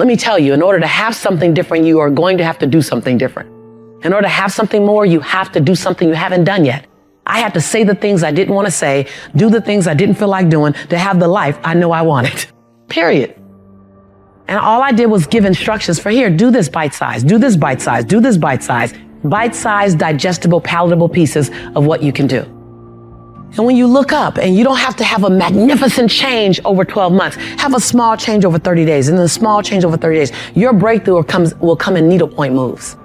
let me tell you, in order to have something different, you are going to have to do something different. In order to have something more, you have to do something you haven't done yet. I had to say the things I didn't want to say, do the things I didn't feel like doing to have the life I know I wanted. Period. And all I did was give instructions for here, do this bite size, do this bite size, do this bite size, bite-sized, digestible, palatable pieces of what you can do. And when you look up, and you don't have to have a magnificent change over 12 months, have a small change over 30 days, and then a small change over 30 days, your breakthrough will come in needlepoint moves.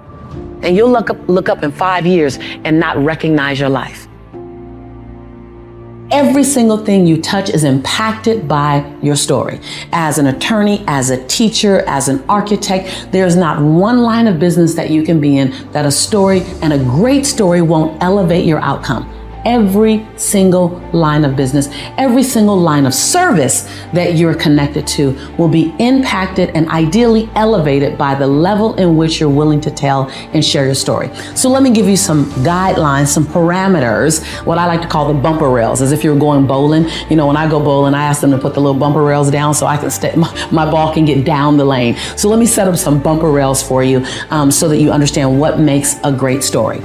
And you'll look up in 5 years and not recognize your life. Every single thing you touch is impacted by your story. As an attorney, as a teacher, as an architect, there's not one line of business that you can be in that a story, and a great story, won't elevate your outcome. Every single line of business, every single line of service that you're connected to will be impacted and ideally elevated by the level in which you're willing to tell and share your story. So let me give you some guidelines, some parameters, what I like to call the bumper rails, as if you're going bowling. You know, when I go bowling, I ask them to put the little bumper rails down so I can my ball can get down the lane. So let me set up some bumper rails for you so that you understand what makes a great story.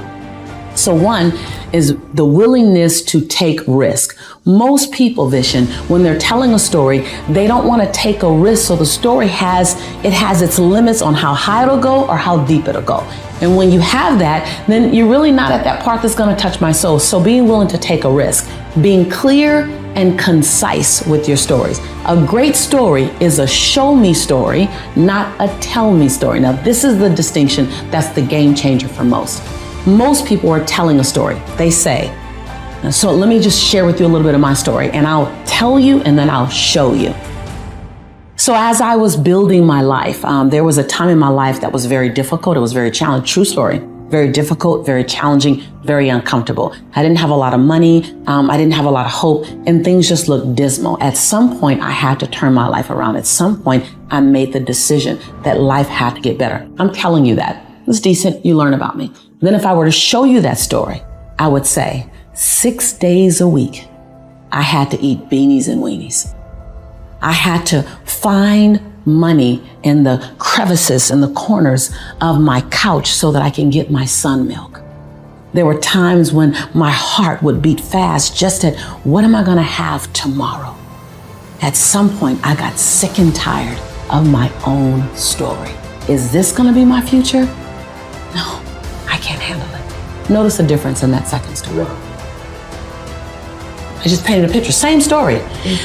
So one is the willingness to take risk. Most people, Vishen, when they're telling a story, they don't want to take a risk, so the story has its limits on how high it'll go or how deep it'll go. And when you have that, then you're really not at that part that's going to touch my soul. So being willing to take a risk, being clear and concise with your stories. A great story is a show me story, not a tell me story. Now, this is the distinction that's the game changer for most. Most people are telling a story. They say, so let me just share with you a little bit of my story, and I'll tell you and then I'll show you. So as I was building my life, there was a time in my life that was very difficult. It was very challenging. True story. Very difficult, very challenging, very uncomfortable. I didn't have a lot of money. I didn't have a lot of hope, and things just looked dismal. At some point, I had to turn my life around. At some point, I made the decision that life had to get better. I'm telling you that. It's decent. You learn about me. Then if I were to show you that story, I would say 6 days a week, I had to eat beanies and weenies. I had to find money in the crevices and the corners of my couch so that I can get my son milk. There were times when my heart would beat fast just at what am I going to have tomorrow? At some point, I got sick and tired of my own story. Is this going to be my future? No. I can't handle it. Notice the difference in that second story. I just painted a picture, same story.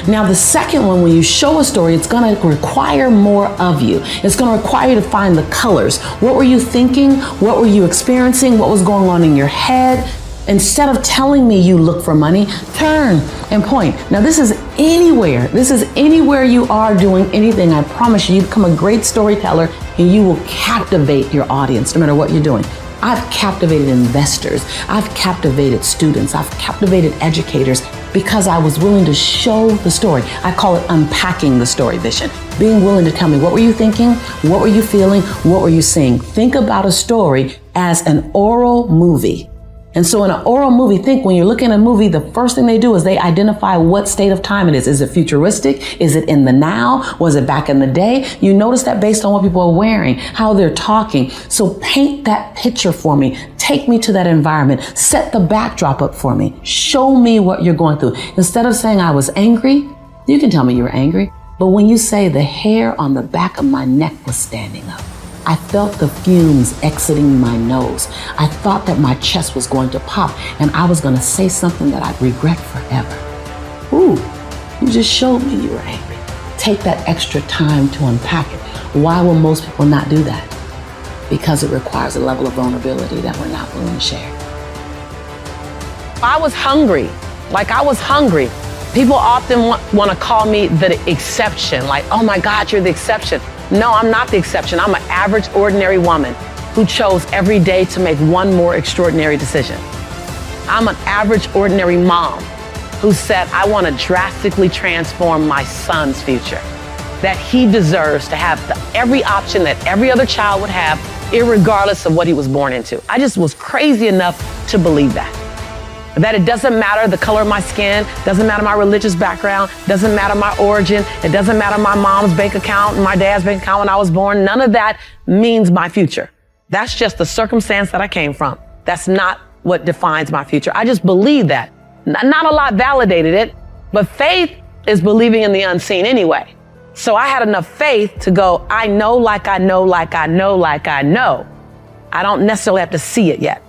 Now the second one, when you show a story, it's gonna require more of you. It's gonna require you to find the colors. What were you thinking? What were you experiencing? What was going on in your head? Instead of telling me you look for money, turn and point. Now this is anywhere. This is anywhere you are doing anything. I promise you, you become a great storyteller and you will captivate your audience no matter what you're doing. I've captivated investors. I've captivated students. I've captivated educators because I was willing to show the story. I call it unpacking the story, Vishen. Being willing to tell me, what were you thinking? What were you feeling? What were you seeing? Think about a story as an oral movie. And so in an oral movie, think when you're looking at a movie, the first thing they do is they identify what state of time it is. Is it futuristic? Is it in the now? Was it back in the day? You notice that based on what people are wearing, how they're talking. So paint that picture for me. Take me to that environment. Set the backdrop up for me. Show me what you're going through. Instead of saying I was angry, you can tell me you were angry. But when you say the hair on the back of my neck was standing up, I felt the fumes exiting my nose. I thought that my chest was going to pop and I was going to say something that I'd regret forever. Ooh, you just showed me you were angry. Take that extra time to unpack it. Why will most people not do that? Because it requires a level of vulnerability that we're not willing to share. I was hungry. I was hungry. People often want to call me the exception. Like, oh my God, you're the exception. No, I'm not the exception. I'm an average, ordinary woman who chose every day to make one more extraordinary decision. I'm an average, ordinary mom who said, I want to drastically transform my son's future, that he deserves to have every option that every other child would have, irregardless of what he was born into. I just was crazy enough to believe that. That it doesn't matter the color of my skin, doesn't matter my religious background, doesn't matter my origin, it doesn't matter my mom's bank account and my dad's bank account when I was born. None of that means my future. That's just the circumstance that I came from. That's not what defines my future. I just believe that. Not a lot validated it, but faith is believing in the unseen anyway. So I had enough faith to go, I know like I know, like I know, like I know. I don't necessarily have to see it yet.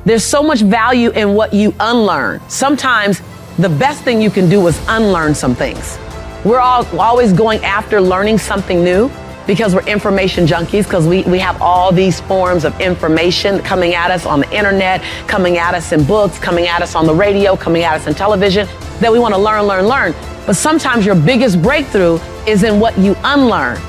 There's so much value in what you unlearn. Sometimes the best thing you can do is unlearn some things. We're always going after learning something new because we're information junkies, because we have all these forms of information coming at us on the internet, coming at us in books, coming at us on the radio, coming at us in television, that we want to learn. But sometimes your biggest breakthrough is in what you unlearn,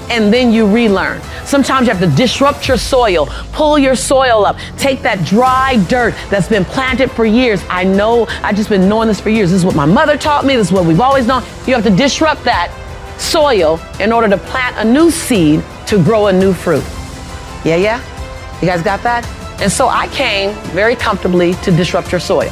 and then you relearn. Sometimes you have to disrupt your soil, pull your soil up, take that dry dirt that's been planted for years. I know, I've just been knowing this for years. This is what my mother taught me. This is what we've always known. You have to disrupt that soil in order to plant a new seed to grow a new fruit. Yeah? You guys got that? And so I came very comfortably to disrupt your soil.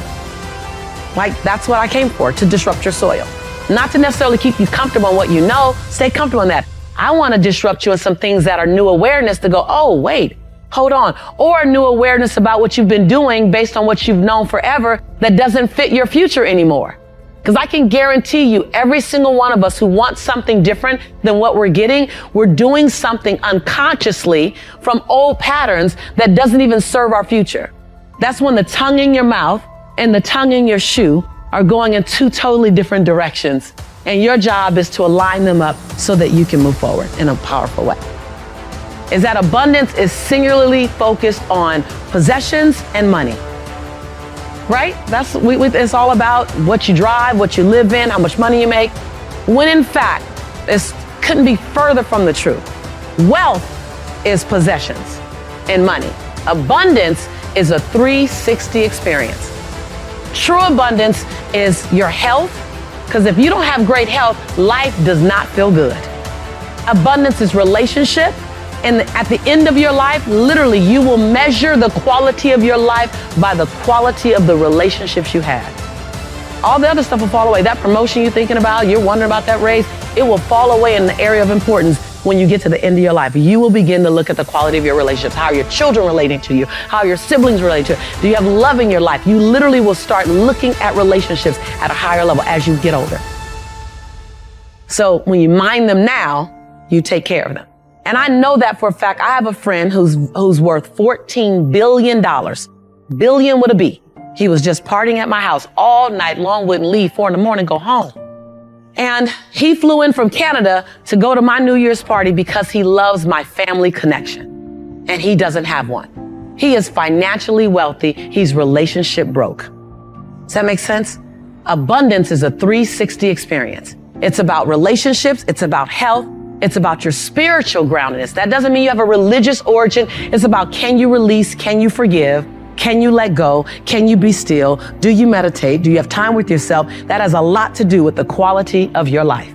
Like, that's what I came for, to disrupt your soil. Not to necessarily keep you comfortable in what you know. Stay comfortable in that. I want to disrupt you in some things that are new awareness to go, oh, wait, hold on. Or new awareness about what you've been doing based on what you've known forever that doesn't fit your future anymore. Because I can guarantee you, every single one of us who wants something different than what we're getting, we're doing something unconsciously from old patterns that doesn't even serve our future. That's when the tongue in your mouth and the tongue in your shoe are going in two totally different directions. And your job is to align them up so that you can move forward in a powerful way. Is that abundance is singularly focused on possessions and money. Right? It's all about what you drive, what you live in, how much money you make. When in fact, this couldn't be further from the truth. Wealth is possessions and money. Abundance is a 360 experience. True abundance is your health, because if you don't have great health, life does not feel good. Abundance is relationship. And at the end of your life, literally, you will measure the quality of your life by the quality of the relationships you had. All the other stuff will fall away. That promotion you're thinking about, you're wondering about that raise, it will fall away in the area of importance when you get to the end of your life. You will begin to look at the quality of your relationships. How are your children relating to you? How are your siblings relating to you? Do you have love in your life? You literally will start looking at relationships at a higher level as you get older. So when you mind them now, you take care of them. And I know that for a fact. I have a friend who's worth $14 billion. Billion with a B. He was just partying at my house all night long, wouldn't leave, 4 a.m, go home. And he flew in from Canada to go to my New Year's party because he loves my family connection. And he doesn't have one. He is financially wealthy. He's relationship broke. Does that make sense? Abundance is a 360 experience. It's about relationships. It's about health. It's about your spiritual groundedness. That doesn't mean you have a religious origin. It's about, can you release? Can you forgive? Can you let go? Can you be still? Do you meditate? Do you have time with yourself? That has a lot to do with the quality of your life.